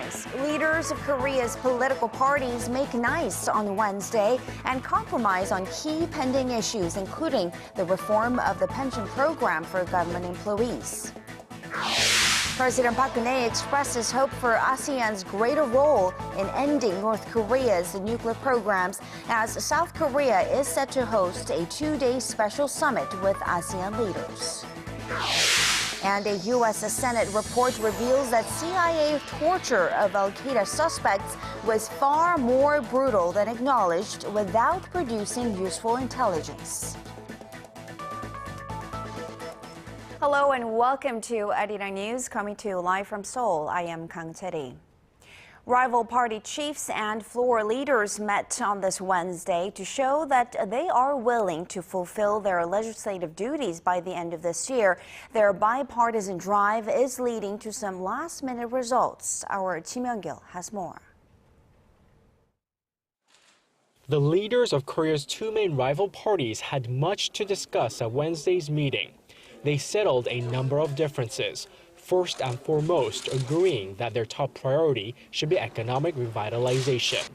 compromise. Leaders of Korea's political parties make nice on Wednesday and compromise on key pending issues, including the reform of the pension program for government employees. President Park Geun-hye expresses hope for ASEAN's greater role in ending North Korea's nuclear programs as South Korea is set to host a two-day special summit with ASEAN leaders. And a U.S. Senate report reveals that CIA torture of Al-Qaeda suspects was far more brutal than acknowledged without producing useful intelligence. Hello and welcome to ARIRANG News, coming to you live from Seoul. I am Kang Tae-ri. Rival party chiefs and floor leaders met on this Wednesday to show that they are willing to fulfill their legislative duties by the end of this year. Their bipartisan drive is leading to some last-minute results. Our Kim Young-gil has more. The leaders of Korea's two main rival parties had much to discuss at Wednesday's meeting. They settled a number of differences, first and foremost agreeing that their top priority should be economic revitalization.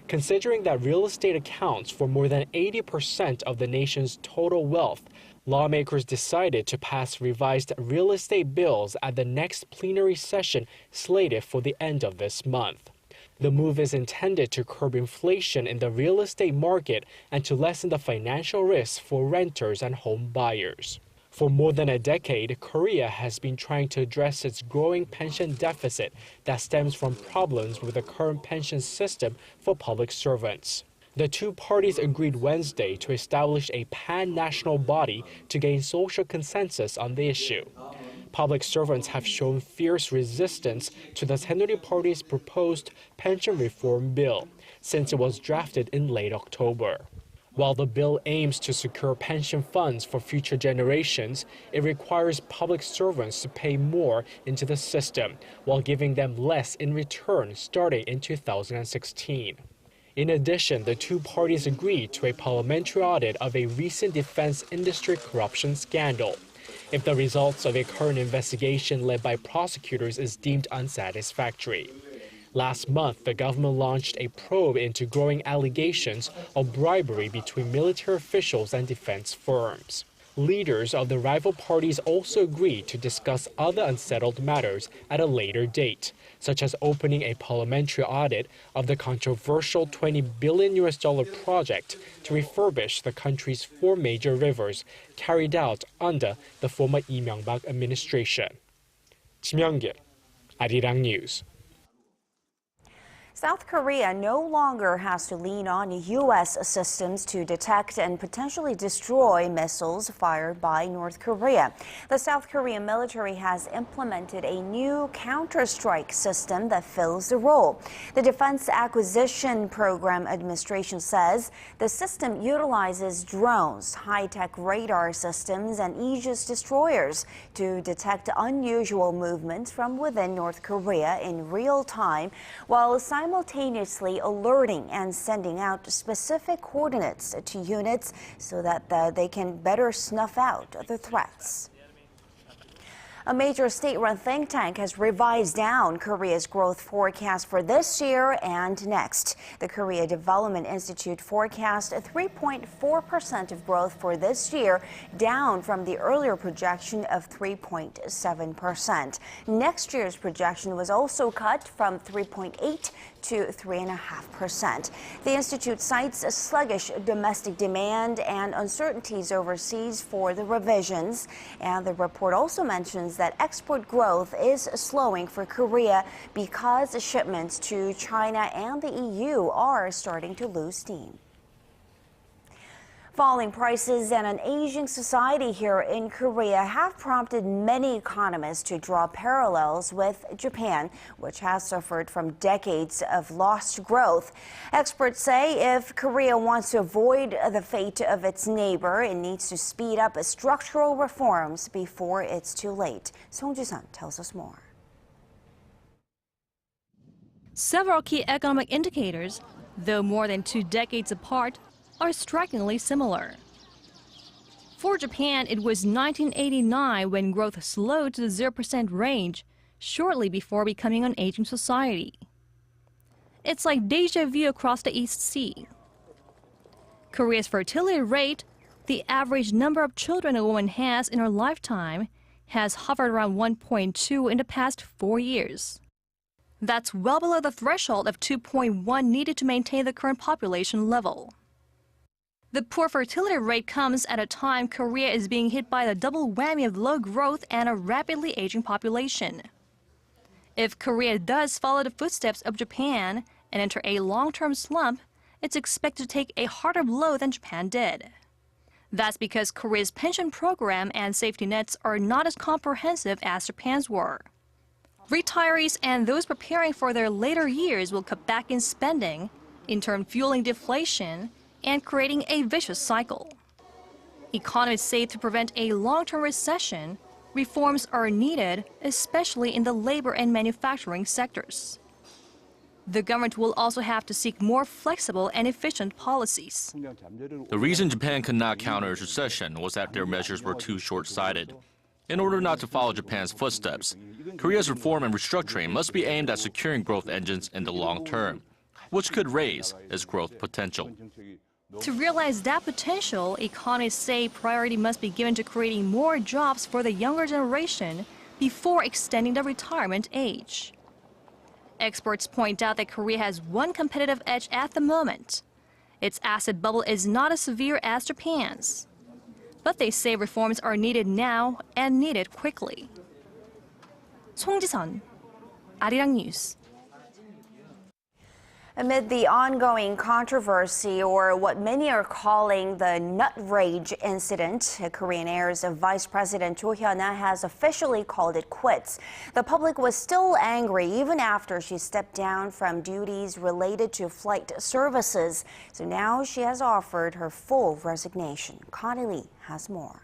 Considering that real estate accounts for more than 80% of the nation's total wealth, lawmakers decided to pass revised real estate bills at the next plenary session slated for the end of this month. The move is intended to curb inflation in the real estate market and to lessen the financial risks for renters and home buyers. For more than a decade, Korea has been trying to address its growing pension deficit that stems from problems with the current pension system for public servants. The two parties agreed Wednesday to establish a pan-national body to gain social consensus on the issue. Public servants have shown fierce resistance to the Saenuri Party's proposed pension reform bill since it was drafted in late October. While the bill aims to secure pension funds for future generations, it requires public servants to pay more into the system while giving them less in return starting in 2016. In addition, the two parties agreed to a parliamentary audit of a recent defense industry corruption scandal. If the results of a current investigation led by prosecutors is deemed unsatisfactory. Last month, the government launched a probe into growing allegations of bribery between military officials and defense firms. Leaders of the rival parties also agreed to discuss other unsettled matters at a later date, such as opening a parliamentary audit of the controversial $20 billion project to refurbish the country's four major rivers carried out under the former Lee Myung-bak administration. Kim Young-gil, ARIRANG News. South Korea no longer has to lean on U.S. systems to detect and potentially destroy missiles fired by North Korea. The South Korean military has implemented a new counter-strike system that fills the role. The Defense Acquisition Program Administration says the system utilizes drones, high-tech radar systems, and Aegis destroyers to detect unusual movements from within North Korea in real time, while simultaneously alerting and sending out specific coordinates to units so that they can better snuff out the threats. A major state-run think tank has revised down Korea's growth forecast for this year and next. The Korea Development Institute forecast 3.4% of growth for this year, down from the earlier projection of 3.7%. Next year's projection was also cut from 3.8% to 3.5%. The institute cites a sluggish domestic demand and uncertainties overseas for the revisions. And the report also mentions that export growth is slowing for Korea because shipments to China and the EU are starting to lose steam. Falling prices and an aging society here in Korea have prompted many economists to draw parallels with Japan, which has suffered from decades of lost growth. Experts say if Korea wants to avoid the fate of its neighbor, it needs to speed up structural reforms before it's too late. Song Ju-sun tells us more. Several key economic indicators, though more than 2 decades apart, are strikingly similar. For Japan, it was 1989 when growth slowed to the 0% range, shortly before becoming an aging society. It's like deja vu across the East Sea. Korea's fertility rate, the average number of children a woman has in her lifetime, has hovered around 1.2 in the past 4 years. That's well below the threshold of 2.1 needed to maintain the current population level. The poor fertility rate comes at a time Korea is being hit by the double whammy of low growth and a rapidly aging population. If Korea does follow the footsteps of Japan and enter a long-term slump, it's expected to take a harder blow than Japan did. That's because Korea's pension program and safety nets are not as comprehensive as Japan's were. Retirees and those preparing for their later years will cut back in spending, in turn fueling deflation and creating a vicious cycle. Economists say to prevent a long-term recession, reforms are needed, especially in the labor and manufacturing sectors. The government will also have to seek more flexible and efficient policies. The reason Japan could not counter a recession was that their measures were too short-sighted. In order not to follow Japan's footsteps, Korea's reform and restructuring must be aimed at securing growth engines in the long term, which could raise its growth potential. To realize that potential, economists say priority must be given to creating more jobs for the younger generation before extending the retirement age. Experts point out that Korea has one competitive edge at the moment. Its asset bubble is not as severe as Japan's. But they say reforms are needed now and needed quickly. 송지선, 아리랑 뉴스. Amid the ongoing controversy, or what many are calling the nut rage incident, Korean Air's Vice President Cho Hyun-ah has officially called it quits. The public was still angry even after she stepped down from duties related to flight services. So now she has offered her full resignation. Connie Lee has more.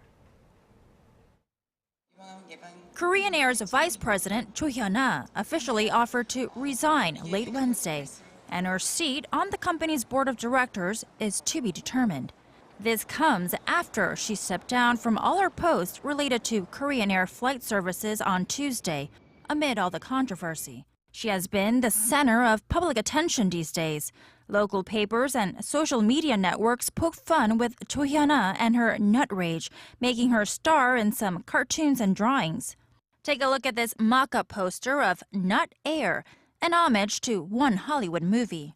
Korean Air's Vice President Cho Hyun-ah officially offered to resign late Wednesday, and her seat on the company's board of directors is to be determined. This comes after she stepped down from all her posts related to Korean Air flight services on Tuesday, amid all the controversy. She has been the center of public attention these days. Local papers and social media networks poke fun with Cho Hyun-ah and her nut rage, making her star in some cartoons and drawings. Take a look at this mock-up poster of Nut Air, an homage to one Hollywood movie.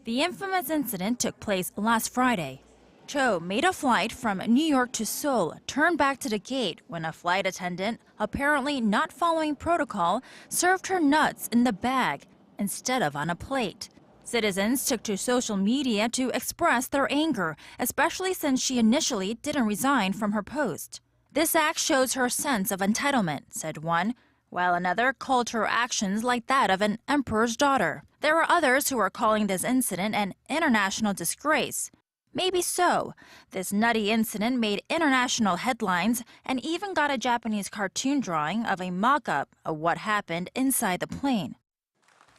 The infamous incident took place last Friday. Cho made a flight from New York to Seoul, turned back to the gate when a flight attendant, apparently not following protocol, served her nuts in the bag instead of on a plate. Citizens took to social media to express their anger, especially since she initially didn't resign from her post. This act shows her sense of entitlement, said one, while another called her actions like that of an emperor's daughter. There are others who are calling this incident an international disgrace. Maybe so. This nutty incident made international headlines and even got a Japanese cartoon drawing of a mock-up of what happened inside the plane.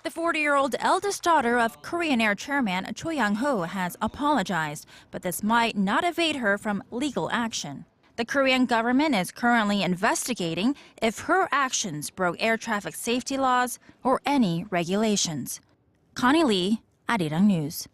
The 40-year-old eldest daughter of Korean Air Chairman Cho Yang-ho has apologized, but this might not evade her from legal action. The Korean government is currently investigating if her actions broke air traffic safety laws or any regulations. Connie Lee, ARIRANG News.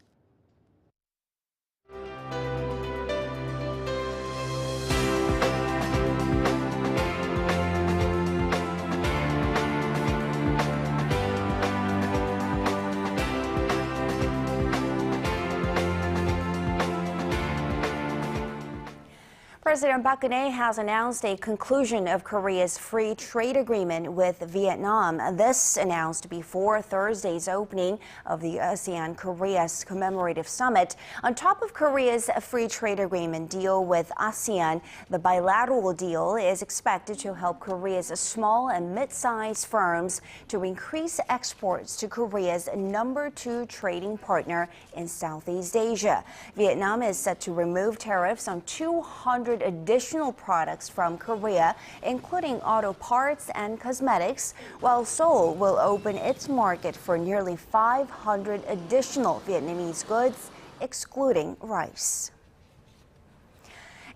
President Park Geun-hye has announced a conclusion of Korea's free trade agreement with Vietnam. This announced before Thursday's opening of the ASEAN Korea's commemorative summit. On top of Korea's free trade agreement deal with ASEAN, the bilateral deal is expected to help Korea's small and mid-sized firms to increase exports to Korea's #2 trading partner in Southeast Asia. Vietnam is set to remove tariffs on 200 additional products from Korea, including auto parts and cosmetics, while Seoul will open its market for nearly 500 additional Vietnamese goods, excluding rice.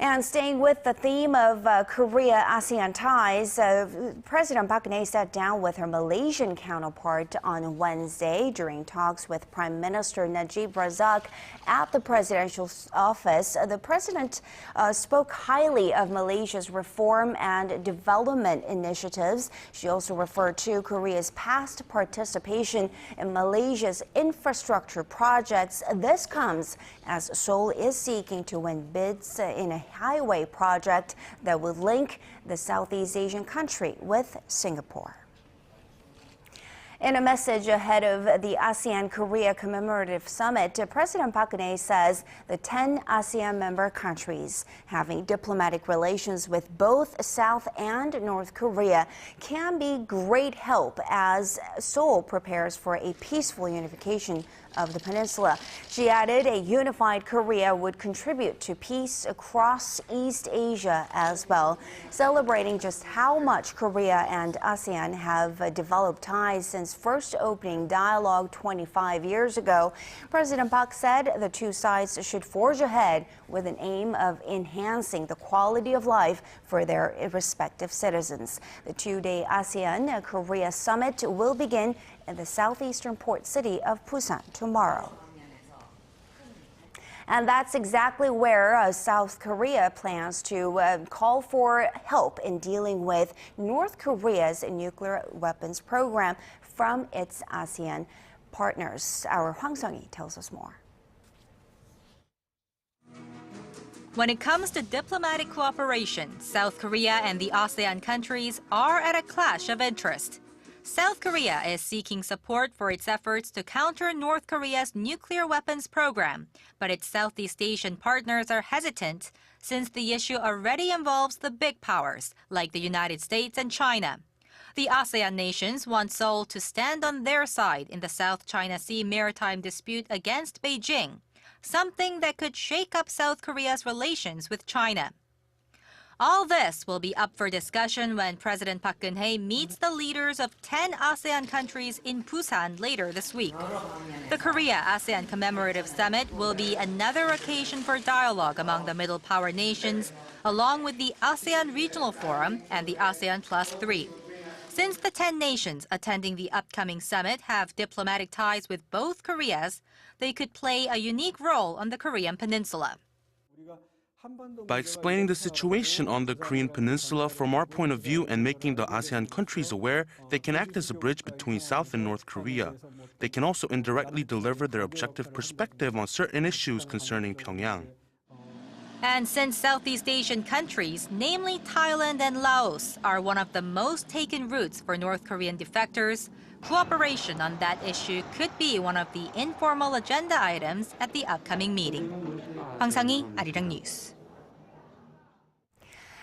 And staying with the theme of Korea-ASEAN ties, President Park Geun-hye sat down with her Malaysian counterpart on Wednesday during talks with Prime Minister Najib Razak at the presidential office. The president spoke highly of Malaysia's reform and development initiatives. She also referred to Korea's past participation in Malaysia's infrastructure projects. This comes as Seoul is seeking to win bids in a highway project that would link the Southeast Asian country with Singapore. In a message ahead of the ASEAN-Korea Commemorative Summit, President Park Geun-hye says the 10 ASEAN member countries having diplomatic relations with both South and North Korea can be great help as Seoul prepares for a peaceful unification of the peninsula. She added a unified Korea would contribute to peace across East Asia as well, celebrating just how much Korea and ASEAN have developed ties since first opening dialogue 25 years ago. President Park said the two sides should forge ahead with an aim of enhancing the quality of life for their respective citizens. The two-day ASEAN-Korea summit will begin in the southeastern port city of Busan tomorrow. And that's exactly where South Korea plans to call for help in dealing with North Korea's nuclear weapons program from its ASEAN partners. Our Hwang Sung-hee tells us more. When it comes to diplomatic cooperation, South Korea and the ASEAN countries are at a clash of interest. South Korea is seeking support for its efforts to counter North Korea's nuclear weapons program, but its Southeast Asian partners are hesitant since the issue already involves the big powers like the United States and China. The ASEAN nations want Seoul to stand on their side in the South China Sea maritime dispute against Beijing, something that could shake up South Korea's relations with China. All this will be up for discussion when President Park Geun-hye meets the leaders of 10 ASEAN countries in Busan later this week. The Korea-ASEAN Commemorative Summit will be another occasion for dialogue among the middle power nations, along with the ASEAN Regional Forum and the ASEAN Plus 3. Since the 10 nations attending the upcoming summit have diplomatic ties with both Koreas, they could play a unique role on the Korean peninsula. By explaining the situation on the Korean peninsula from our point of view and making the ASEAN countries aware, they can act as a bridge between South and North Korea. They can also indirectly deliver their objective perspective on certain issues concerning Pyongyang. And since Southeast Asian countries, namely Thailand and Laos, are one of the most taken routes for North Korean defectors, cooperation on that issue could be one of the informal agenda items at the upcoming meeting. Hwang Sung-hee, ARIRANG News.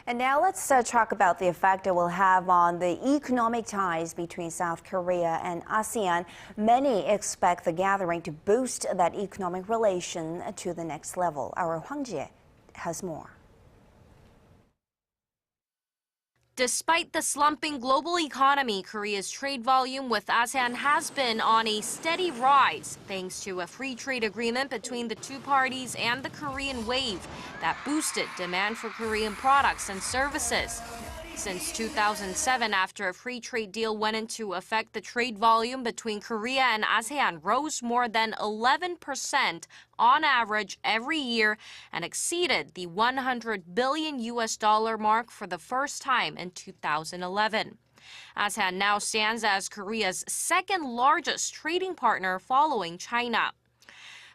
And now let's talk about the effect it will have on the economic ties between South Korea and ASEAN. Many expect the gathering to boost that economic relation to the next level. Our Hwang Ji has more. Despite the slumping global economy, Korea's trade volume with ASEAN has been on a steady rise, thanks to a free trade agreement between the two parties and the Korean wave that boosted demand for Korean products and services. Since 2007, after a free trade deal went into effect, the trade volume between Korea and ASEAN rose more than 11% on average every year and exceeded the $100 billion mark for the first time in 2011. ASEAN now stands as Korea's second largest trading partner following China.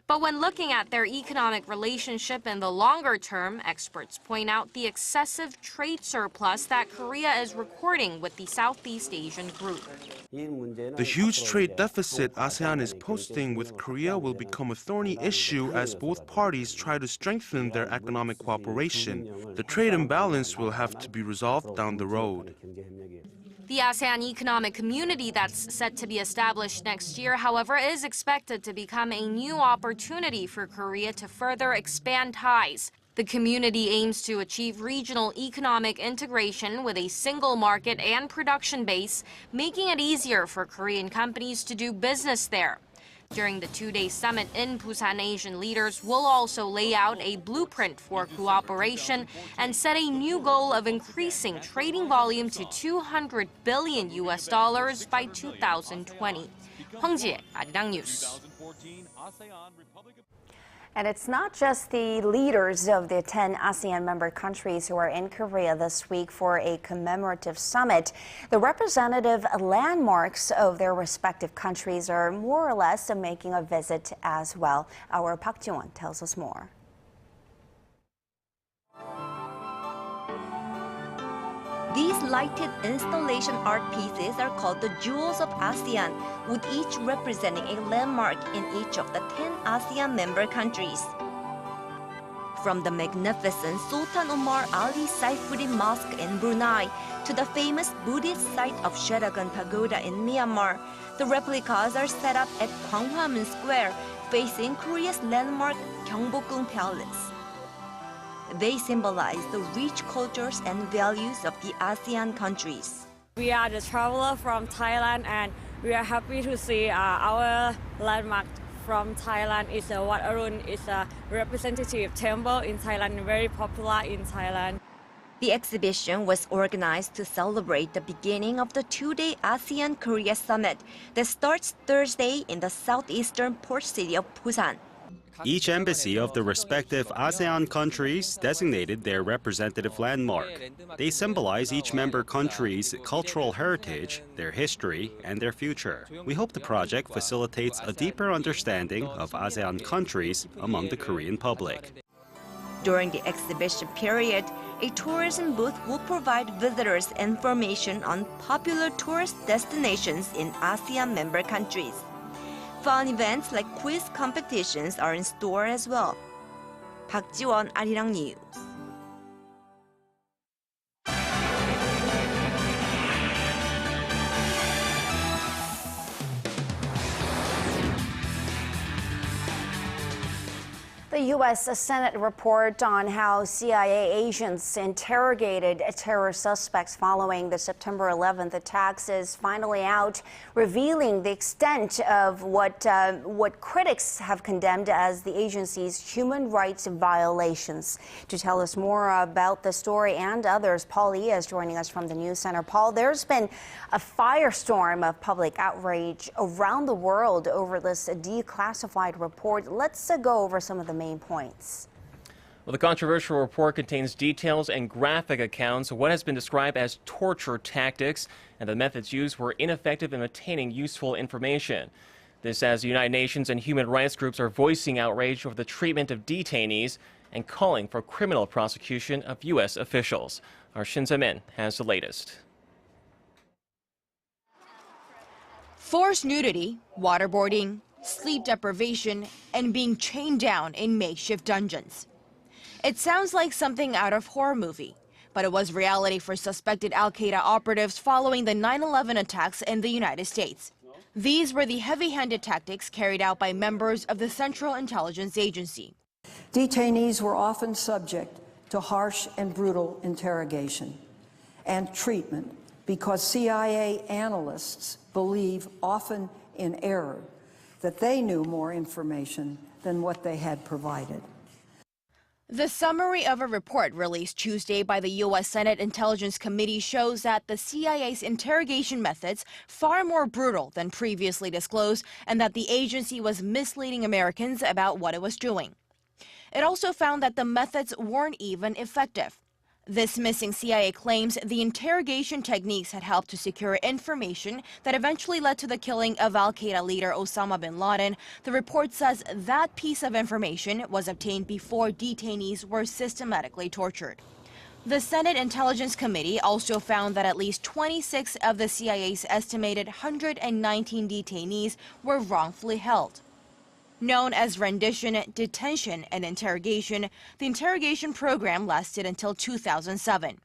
But when looking at their economic relationship in the longer term, experts point out the excessive trade surplus that Korea is recording with the Southeast Asian group. The huge trade deficit ASEAN is posting with Korea will become a thorny issue as both parties try to strengthen their economic cooperation. The trade imbalance will have to be resolved down the road. The ASEAN Economic Community that's set to be established next year, however, is expected to become a new opportunity for Korea to further expand ties. The community aims to achieve regional economic integration with a single market and production base, making it easier for Korean companies to do business there. During the two-day summit in Busan, Asian leaders will also lay out a blueprint for cooperation and set a new goal of increasing trading volume to $200 billion by 2020. Hwang Ji-hye, ARIRANG News. And it's not just the leaders of the 10 ASEAN member countries who are in Korea this week for a commemorative summit. The representative landmarks of their respective countries are more or less making a visit as well. Our Park Geun-hye tells us more. These lighted installation art pieces are called the Jewels of ASEAN, with each representing a landmark in each of the 10 ASEAN member countries. From the magnificent Sultan Omar Ali Saifuddin Mosque in Brunei to the famous Buddhist site of Sheragan Pagoda in Myanmar, the replicas are set up at Gwanghwamun Square, facing Korea's landmark Gyeongbokgung Palace. They symbolize the rich cultures and values of the ASEAN countries. We are the traveler from Thailand, and we are happy to see our landmark from Thailand. It's Wat Arun. It's a representative temple in Thailand, very popular in Thailand. The exhibition was organized to celebrate the beginning of the two-day ASEAN-Korea Summit that starts Thursday in the southeastern port city of Busan. Each embassy of the respective ASEAN countries designated their representative landmark. They symbolize each member country's cultural heritage, their history, and their future. We hope the project facilitates a deeper understanding of ASEAN countries among the Korean public. During the exhibition period, a tourism booth will provide visitors information on popular tourist destinations in ASEAN member countries. Fun events like quiz competitions are in store as well. Park Ji-won, ARIRANG News. The U.S. Senate report on how CIA agents interrogated terror suspects following the September 11th attacks is finally out, revealing the extent of what critics have condemned as the agency's human rights violations. To tell us more about the story and others, Paul Lee is joining us from the News Center. Paul, there's been a firestorm of public outrage around the world over this declassified report. Let's go over some of the main points. Well, the controversial report contains details and graphic accounts of what has been described as torture tactics, and the methods used were ineffective in obtaining useful information. This as the United Nations and human rights groups are voicing outrage over the treatment of detainees and calling for criminal prosecution of U.S. officials. Our Shin Se-min has the latest. Forced nudity, waterboarding, sleep deprivation, and being chained down in makeshift dungeons. It sounds like something out of a horror movie, but it was reality for suspected Al-Qaeda operatives following the 9/11 attacks in the United States. These were the heavy-handed tactics carried out by members of the Central Intelligence Agency. Detainees were often subject to harsh and brutal interrogation and treatment because CIA analysts believe, often in error, that they knew more information than what they had provided. The summary of a report released Tuesday by the U.S. Senate Intelligence Committee shows that the CIA's interrogation methods far more brutal than previously disclosed, and that the agency was misleading Americans about what it was doing. It also found that the methods weren't even effective. This missing CIA claims the interrogation techniques had helped to secure information that eventually led to the killing of Al-Qaeda leader Osama bin Laden. The report says that piece of information was obtained before detainees were systematically tortured. The Senate Intelligence Committee also found that at least 26 of the CIA's estimated 119 detainees were wrongfully held. Known as rendition, detention, and interrogation, the interrogation program lasted until 2007.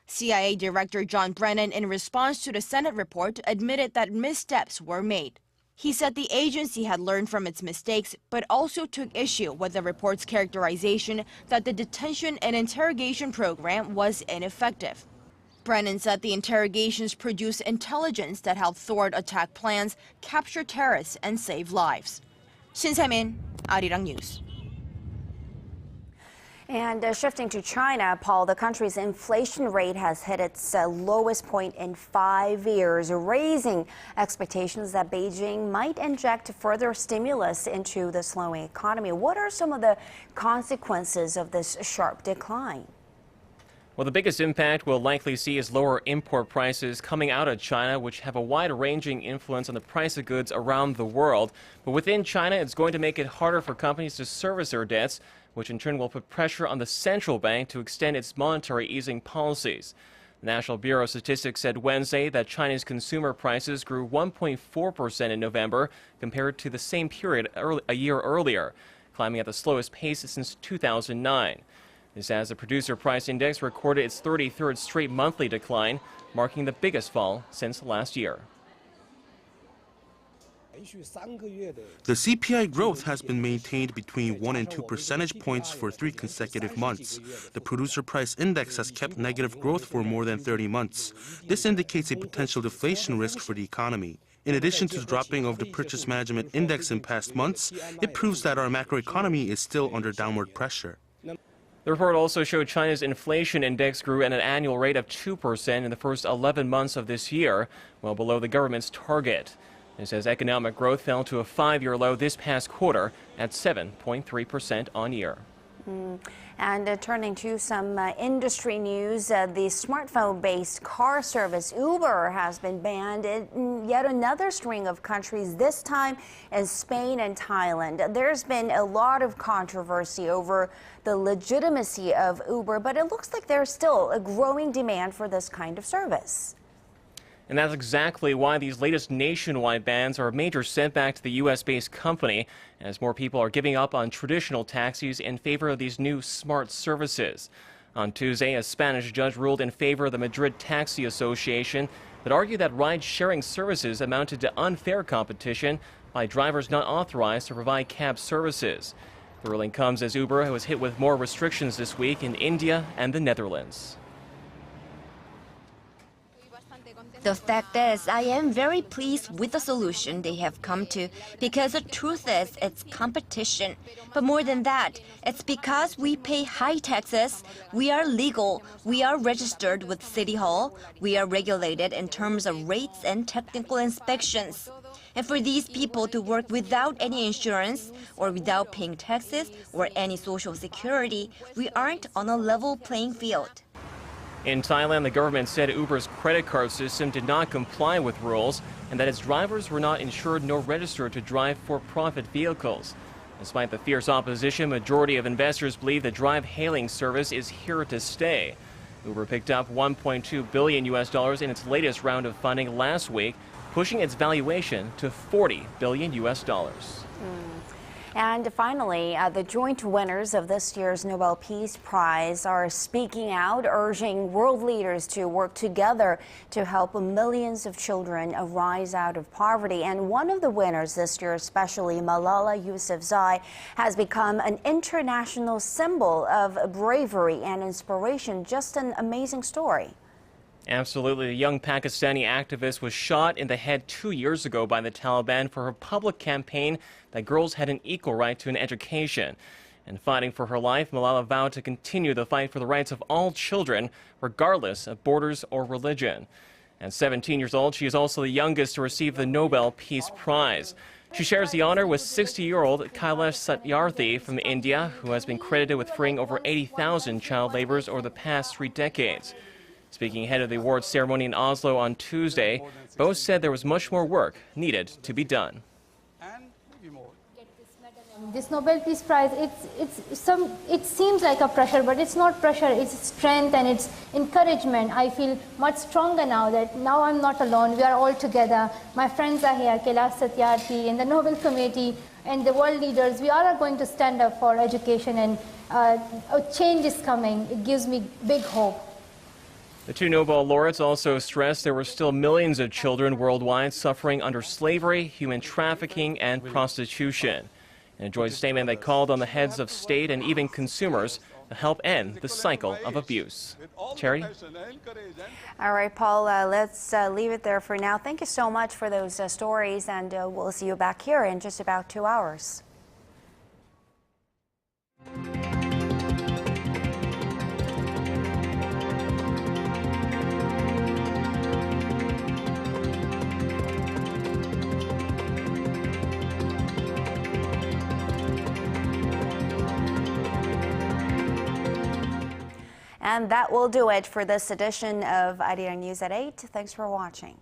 CIA Director John Brennan, in response to the Senate report, admitted that missteps were made. He said the agency had learned from its mistakes, but also took issue with the report's characterization that the detention and interrogation program was ineffective. Brennan said the interrogations produced intelligence that helped thwart attack plans, capture terrorists, and save lives. 신세민, 아리랑 뉴스. And shifting to China, Paul, the country's inflation rate has hit its lowest point in 5 years, raising expectations that Beijing might inject further stimulus into the slowing economy. What are some of the consequences of this sharp decline? Well, the biggest impact we'll likely see is lower import prices coming out of China, which have a wide-ranging influence on the price of goods around the world. But within China, it's going to make it harder for companies to service their debts, which in turn will put pressure on the central bank to extend its monetary easing policies. The National Bureau of Statistics said Wednesday that China's consumer prices grew 1.4% in November compared to the same period a year earlier, climbing at the slowest pace since 2009. This as the producer price index recorded its 33rd straight monthly decline, marking the biggest fall since last year. The CPI growth has been maintained between 1 and 2 percentage points for 3 consecutive months. The producer price index has kept negative growth for more than 30 months. This indicates a potential deflation risk for the economy. In addition to the dropping of the Purchase Management Index in past months, it proves that our macroeconomy is still under downward pressure. The report also showed China's inflation index grew at an annual rate of 2% in the first 11 months of this year, well below the government's target. It says economic growth fell to a 5-year low this past quarter at 7.3% on year. And turning to some industry news, the smartphone-based car service Uber has been banned in yet another string of countries, this time in Spain and Thailand. There's been a lot of controversy over the legitimacy of Uber, but it looks like there's still a growing demand for this kind of service. And that's exactly why these latest nationwide bans are a major setback to the U.S.-based company, as more people are giving up on traditional taxis in favor of these new smart services. On Tuesday, a Spanish judge ruled in favor of the Madrid Taxi Association that argued that ride-sharing services amounted to unfair competition by drivers not authorized to provide cab services. The ruling comes as Uber was hit with more restrictions this week in India and the Netherlands. The fact is, I am very pleased with the solution they have come to, because the truth is it's competition. But more than that, it's because we pay high taxes, we are legal, we are registered with City Hall, we are regulated in terms of rates and technical inspections. And for these people to work without any insurance or without paying taxes or any social security, we aren't on a level playing field. In Thailand, the government said Uber's credit card system did not comply with rules and that its drivers were not insured nor registered to drive for-profit vehicles. Despite the fierce opposition, majority of investors believe the drive-hailing service is here to stay. Uber picked up $1.2 billion in its latest round of funding last week, pushing its valuation to $40 billion. And finally, the joint winners of this year's Nobel Peace Prize are speaking out, urging world leaders to work together to help millions of children rise out of poverty. And one of the winners this year, especially Malala Yousafzai, has become an international symbol of bravery and inspiration. Just an amazing story. Absolutely. The young Pakistani activist was shot in the head 2 years ago by the Taliban for her public campaign that girls had an equal right to an education. And fighting for her life, Malala vowed to continue the fight for the rights of all children, regardless of borders or religion. At 17 years old, she is also the youngest to receive the Nobel Peace Prize. She shares the honor with 60-year-old Kailash Satyarthi from India, who has been credited with freeing over 80,000 child laborers over the past 3 decades. Speaking ahead of the awards ceremony in Oslo on Tuesday, both said there was much more work needed to be done. This Nobel Peace Prize, it seems like a pressure, but it's not pressure, it's strength and it's encouragement. I feel much stronger now that now I'm not alone, we are all together. My friends are here, Kailash Satyarthi and the Nobel Committee and the world leaders. We all are going to stand up for education, and a change is coming. It gives me big hope. The 2 Nobel laureates also stressed there were still millions of children worldwide suffering under slavery, human trafficking, and prostitution. In a joint statement, they called on the heads of state and even consumers to help end the cycle of abuse. Charity? All right, Paul, let's leave it there for now. Thank you so much for those stories, and we'll see you back here in just about 2 hours. And that will do it for this edition of ARIRANG News at 8. Thanks for watching.